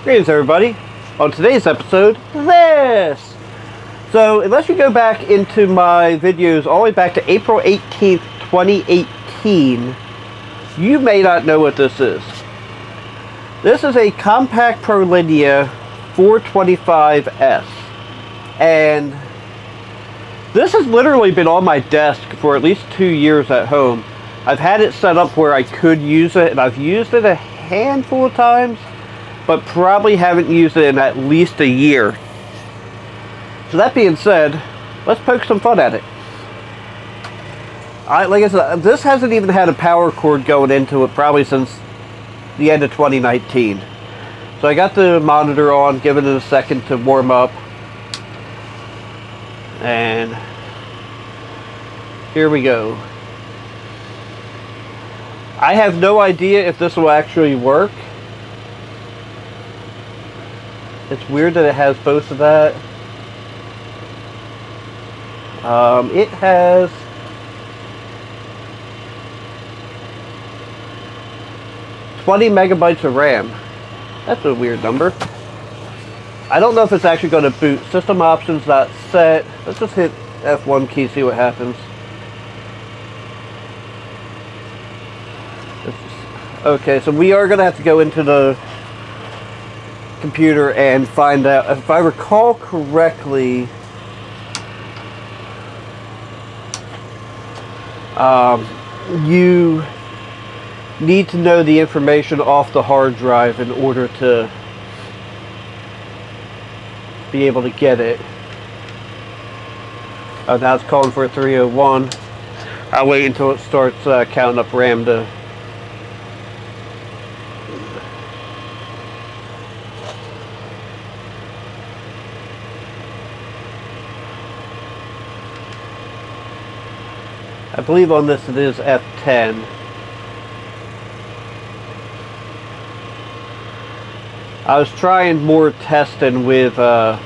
Greetings everybody. On today's episode, this! So, unless you go back into my videos all the way back to April 18th, 2018, you may not know what this is. This is a Compaq Prolinea 425S. And this has literally been on my desk for at least 2 years at home. I've had it set up where I could use it, and I've used it a handful of times, but probably haven't used it in at least a year. So that being said, let's poke some fun at it. Like I said, this hasn't even had a power cord going into it probably since the end of 2019. So I got the monitor on, giving it a second to warm up. And here we go. I have no idea if this will actually work. It's weird that it has both of that. It has $20 MB of RAM. That's a weird number. I don't know if it's actually going to boot. System options not set. Let's just hit F1 key, see what happens. Okay, so we are going to have to go into the computer and find out. If I recall correctly, you need to know the information off the hard drive in order to be able to get it. Oh, now it's calling for a 301. I'll wait until it starts counting up RAM to. I believe on this it is F10. I was trying more testing with okay,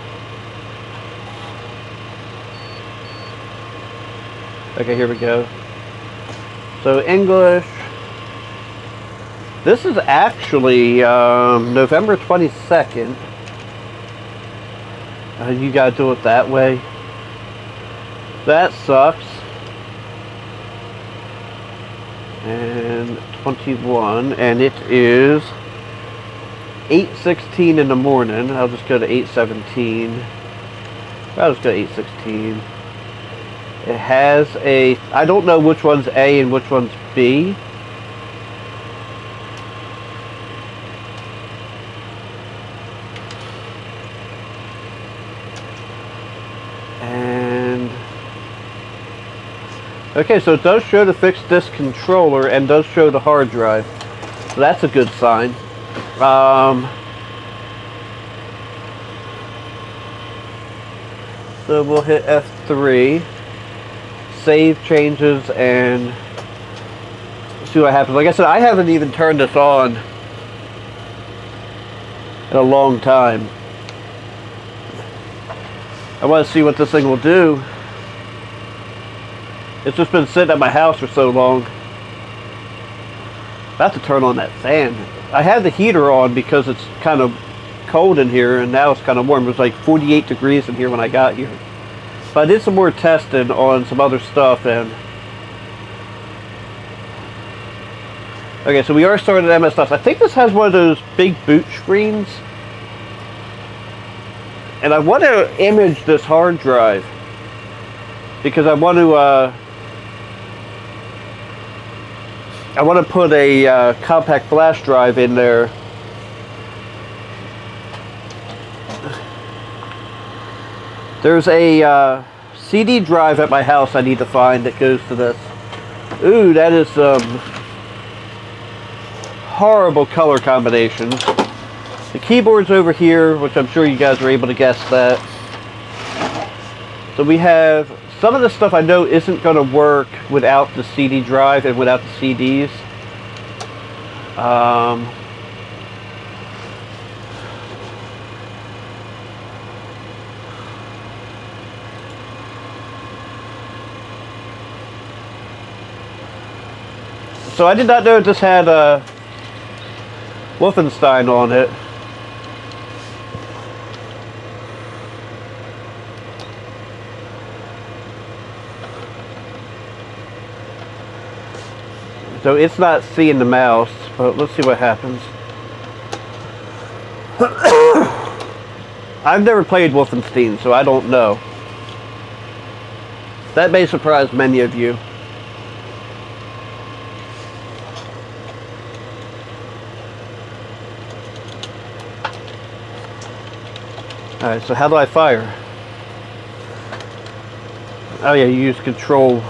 here we go. So English. This is actually November 22nd. You gotta do it that way. That sucks. And 21, and it is 8:16 in the morning. I'll just go to 8:17. I'll just go to 8:16. It has a, I don't know which one's A and which one's B. And okay, so it does show the fixed disk controller and does show the hard drive. So that's a good sign. So we'll hit F3, save changes, and see what happens. Like I said, I haven't even turned this on in a long time. I want to see what this thing will do. It's just been sitting at my house for so long. About to turn on that fan. I had the heater on because it's kind of cold in here, and now it's kind of warm. It was like 48 degrees in here when I got here. But I did some more testing on some other stuff, and okay, so we are starting MS-DOS. I think this has one of those big boot screens, and I want to image this hard drive because I want to put a compact flash drive in there. There's a CD drive at my house I need to find that goes to this. Ooh, that is horrible color combinations. The keyboard's over here, which I'm sure you guys were able to guess that. So we have some of the stuff I know isn't going to work without the CD drive and without the CDs. So I did not know this had Wolfenstein on it. So it's not seeing the mouse, but let's see what happens. I've never played Wolfenstein, so I don't know. That may surprise many of you. Alright, so how do I fire? Oh yeah, you use control.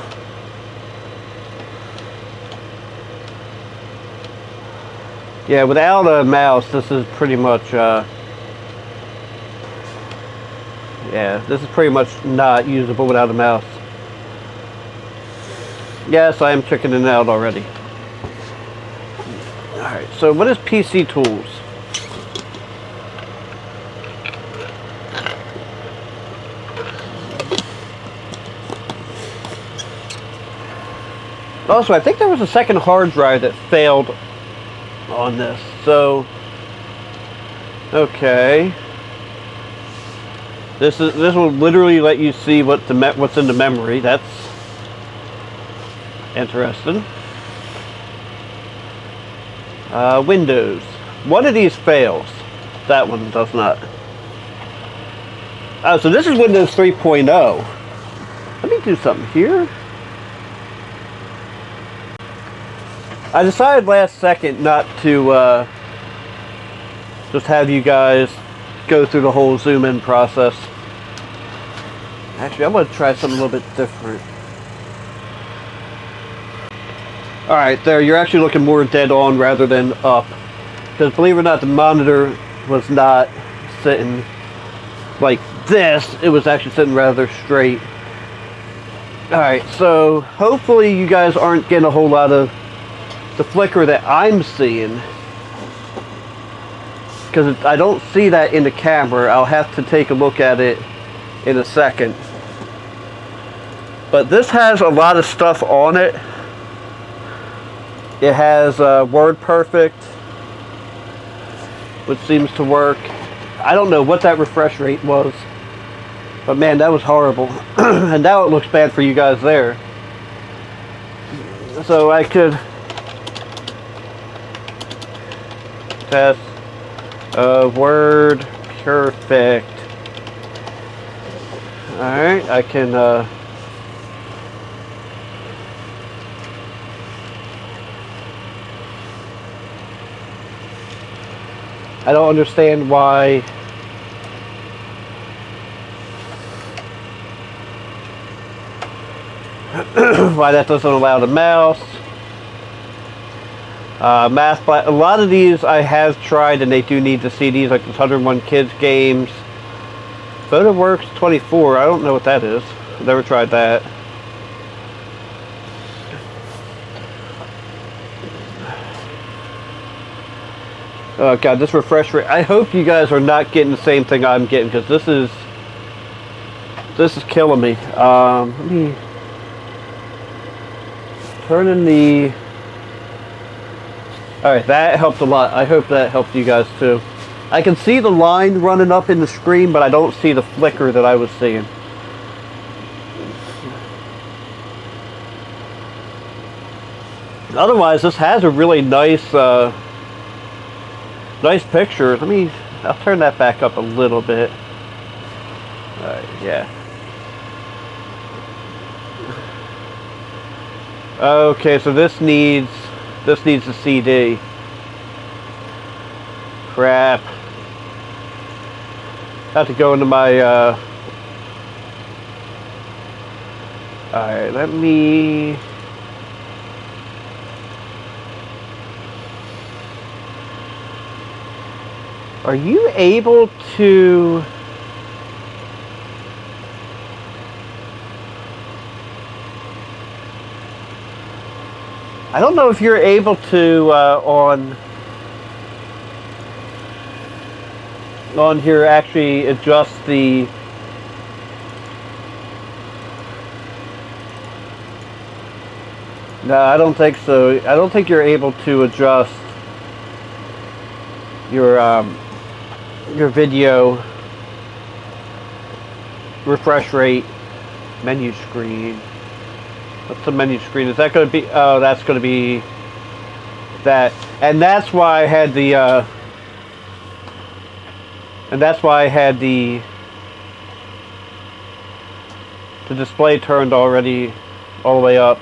Yeah, without a mouse, this is pretty much, yeah, this is pretty much not usable without a mouse. Yes, I am chickening out already. Alright, so what is PC tools? Also, I think there was a second hard drive that failed on this, so okay. This will literally let you see what's in the memory. That's interesting. Windows. One of these fails. That one does not. Oh, so this is Windows 3.0. Let me do something here. I decided last second not to just have you guys go through the whole zoom in process. Actually, I'm going to try something a little bit different. Alright, there, you're actually looking more dead on rather than up. Because believe it or not, the monitor was not sitting like this. It was actually sitting rather straight. Alright, so hopefully you guys aren't getting a whole lot of the flicker that I'm seeing, because I don't see that in the camera. I'll have to take a look at it in a second. But this has a lot of stuff on it. It has WordPerfect, which seems to work. I don't know what that refresh rate was, but man, that was horrible. And now it looks bad for you guys there. So I could test Word Perfect. Alright, I can I don't understand why why that doesn't allow the mouse. Math, a lot of these I have tried, and they do need the CDs, like this 101 Kids games. PhotoWorks 24, I don't know what that is. I've never tried that. Oh god, this refresh rate. I hope you guys are not getting the same thing I'm getting, because this is killing me. Let me turn in the... Alright, that helped a lot. I hope that helped you guys too. I can see the line running up in the screen, but I don't see the flicker that I was seeing. Otherwise, this has a really nice nice picture. I'll turn that back up a little bit. Alright, yeah. Okay, so this needs a CD. Crap. I have to go into my alright, let me... Are you able to... I don't know if you're able to on here actually adjust the... No, I don't think so. I don't think you're able to adjust your video refresh rate. Menu screen. What's the menu screen? Is that going to be... Oh, that's going to be that, and that's why I had the display turned already all the way up.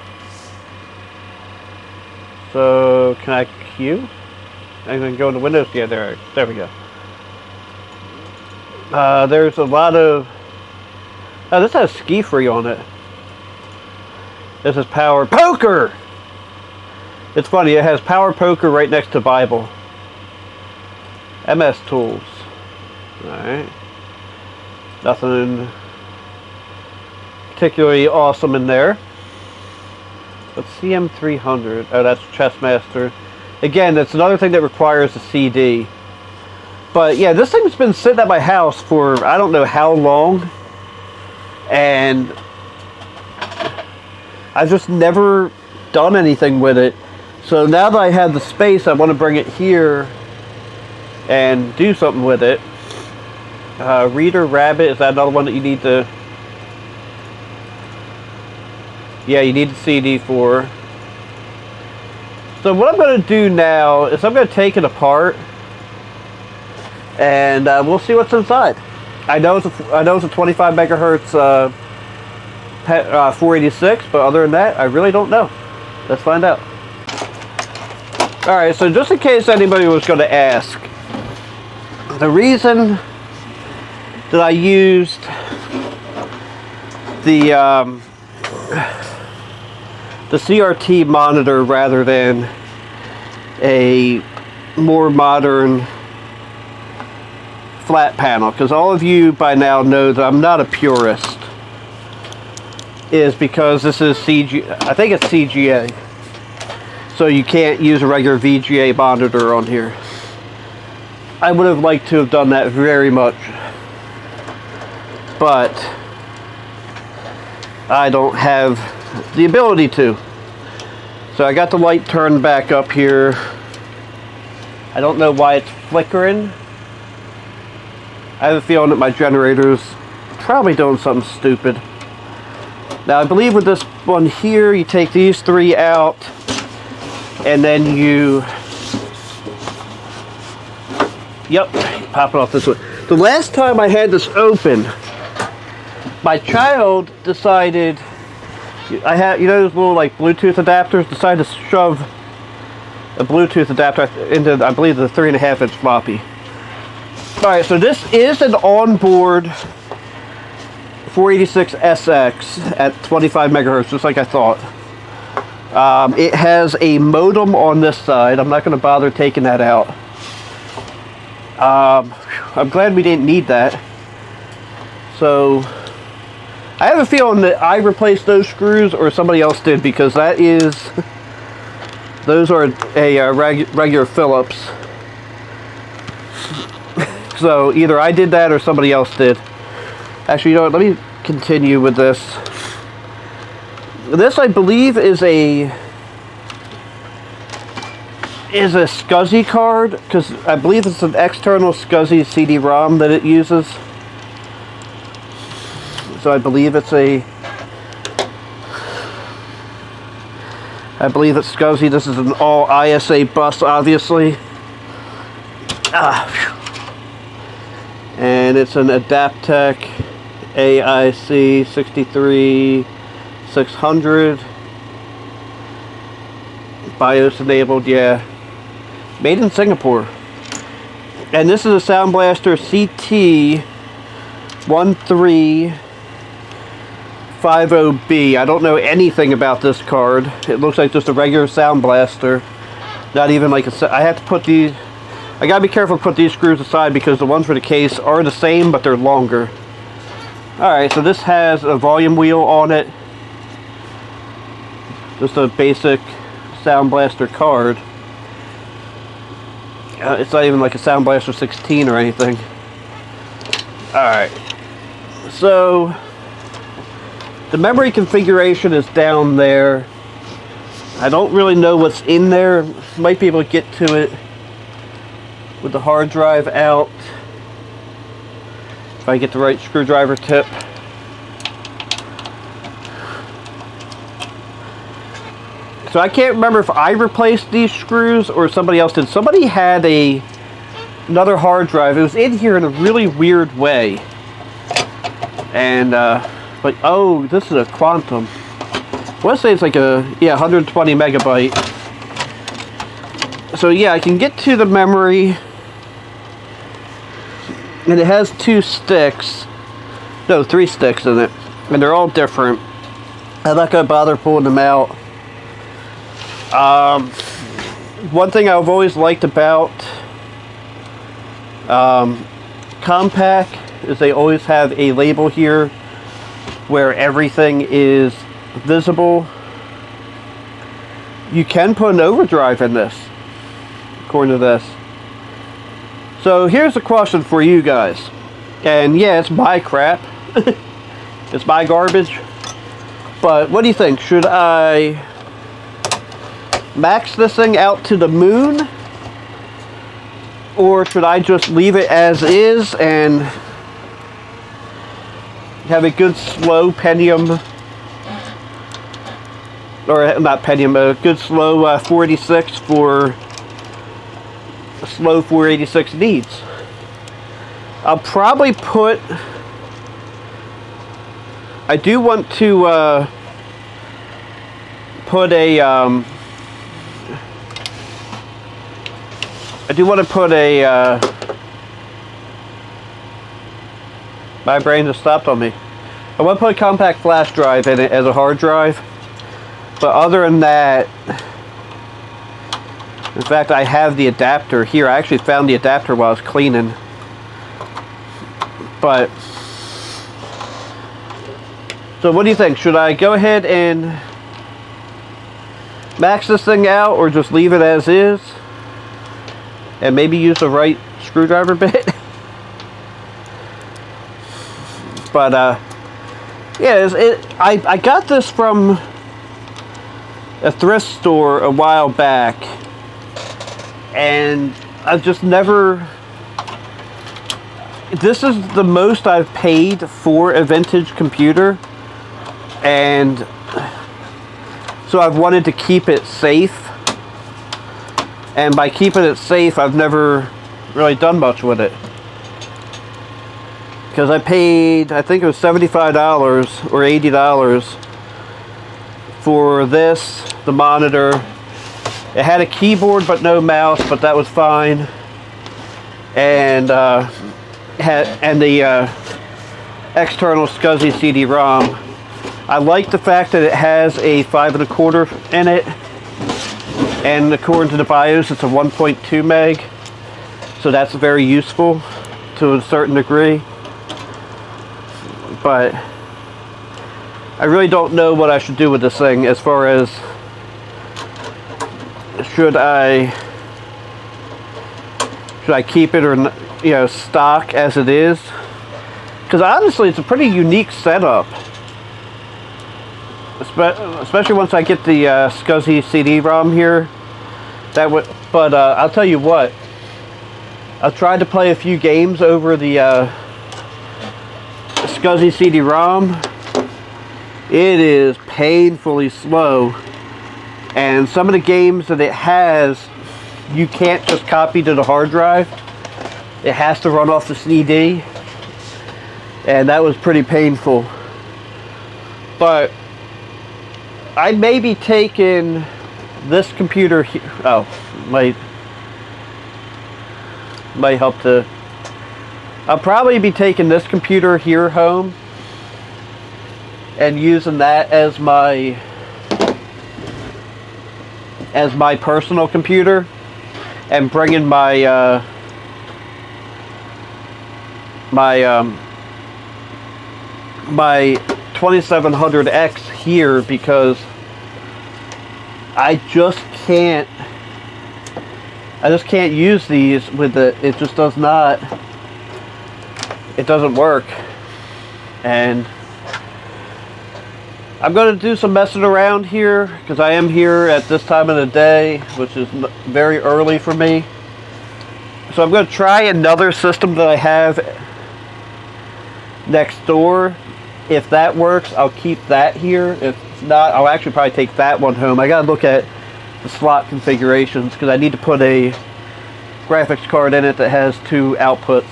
So can I queue? I'm going to go into Windows. Yeah, there we go. There's a lot of... Oh, this has ski free on it. This is Power Poker! It's funny, it has Power Poker right next to Bible. MS Tools. Alright. Nothing particularly awesome in there. But CM300. Oh, that's Chessmaster. Again, that's another thing that requires a CD. But yeah, this thing's been sitting at my house for I don't know how long. And I've just never done anything with it. So now that I have the space, I want to bring it here and do something with it. Reader Rabbit, is that another one that you need to... Yeah, you need the CD for. So what I'm going to do now is I'm going to take it apart and we'll see what's inside. I know it's a 25 megahertz 486, but other than that, I really don't know. Let's find out. Alright, so just in case anybody was going to ask, the reason that I used the CRT monitor rather than a more modern flat panel, because all of you by now know that I'm not a purist, is because this is I think it's CGA, so you can't use a regular VGA monitor on here. I would have liked to have done that very much, but I don't have the ability to. So I got the light turned back up here. I don't know why it's flickering. I have a feeling that my generator's probably doing something stupid. Now I believe with this one here, you take these three out and then you... Yep, pop it off this way. The last time I had this open, my child decided... I had, you know, those little like Bluetooth adapters, decided to shove a Bluetooth adapter into, I believe, the 3.5 inch floppy. Alright, so this is an onboard 486SX at 25 megahertz, just like I thought. It has a modem on this side. I'm not going to bother taking that out. I'm glad we didn't need that. So I have a feeling that I replaced those screws or somebody else did, because that is, those are a regular Phillips. So either I did that or somebody else did. Actually, you know what, let me continue with this. This, I believe, is a SCSI card, because I believe it's an external SCSI CD-ROM that it uses. So I believe it's SCSI. This is an all ISA bus, obviously. And it's an Adaptec AIC 63600. BIOS enabled, yeah. Made in Singapore. And this is a Sound Blaster CT1350B. I don't know anything about this card. It looks like just a regular Sound Blaster. Not even like a... I have to put these... I gotta be careful to put these screws aside, because the ones for the case are the same, but they're longer. Alright, so this has a volume wheel on it. Just a basic Sound Blaster card. It's not even like a Sound Blaster 16 or anything. Alright. So the memory configuration is down there. I don't really know what's in there. Might be able to get to it with the hard drive out, if I get the right screwdriver tip. So I can't remember if I replaced these screws or somebody else did. Somebody had another hard drive. It was in here in a really weird way. And, but, oh, this is a Quantum. I want to say it's like a, yeah, 120 megabyte. So yeah, I can get to the memory. And it has 2 sticks. No, 3 sticks in it. And they're all different. I'm not going to bother pulling them out. One thing I've always liked about Compaq is they always have a label here where everything is visible. You can put an overdrive in this, according to this. So here's a question for you guys. And yeah, it's my crap. It's my garbage. But what do you think? Should I max this thing out to the moon? Or should I just leave it as is and have a good slow Pentium, or not Pentium, a good slow 486 for slow 486 needs? I'll probably put, I do want to put a my brain just stopped on me. I want to put a compact flash drive in it as a hard drive. But other than that, in fact, I have the adapter here. I actually found the adapter while I was cleaning. But, so what do you think? Should I go ahead and max this thing out, or just leave it as is? And maybe use the right screwdriver bit? But, yeah, I got this from a thrift store a while back, and I've just never, this is the most I've paid for a vintage computer, and so I've wanted to keep it safe, and by keeping it safe, I've never really done much with it. Because I paid, I think it was $75 or $80 for this, the monitor. It had a keyboard but no mouse, but that was fine. And the external SCSI CD-ROM. I like the fact that it has a 5 1/4 in it, and according to the BIOS, it's a 1.2 meg. So that's very useful to a certain degree. But I really don't know what I should do with this thing, as far as should I keep it, or, you know, stock as it is? Because honestly, it's a pretty unique setup, especially once I get the SCSI CD-ROM here. That would, but I'll tell you what, I've tried to play a few games over the SCSI CD-ROM. It is painfully slow, and some of the games that it has, you can't just copy to the hard drive. It has to run off the CD, and that was pretty painful. But I may be taking this computer here. Oh, might help to. I'll probably be taking this computer here home and using that as my personal computer, and bringing my my 2700X here, because I just can't use these with it just does not, it doesn't work. And I'm going to do some messing around here, because I am here at this time of the day, which is very early for me. So I'm going to try another system that I have next door. If that works, I'll keep that here. If not, I'll actually probably take that one home. I gotta look at the slot configurations because I need to put a graphics card in it that has 2 outputs.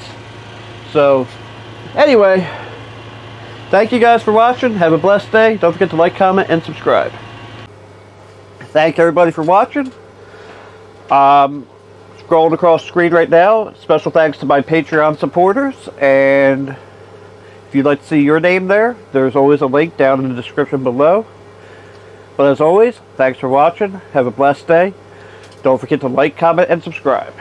So, anyway, thank you guys for watching. Have a blessed day. Don't forget to like, comment, and subscribe. Thank everybody for watching. Scrolling across the screen right now, special thanks to my Patreon supporters, and if you'd like to see your name there, there's always a link down in the description below. But as always, thanks for watching. Have a blessed day. Don't forget to like, comment, and subscribe.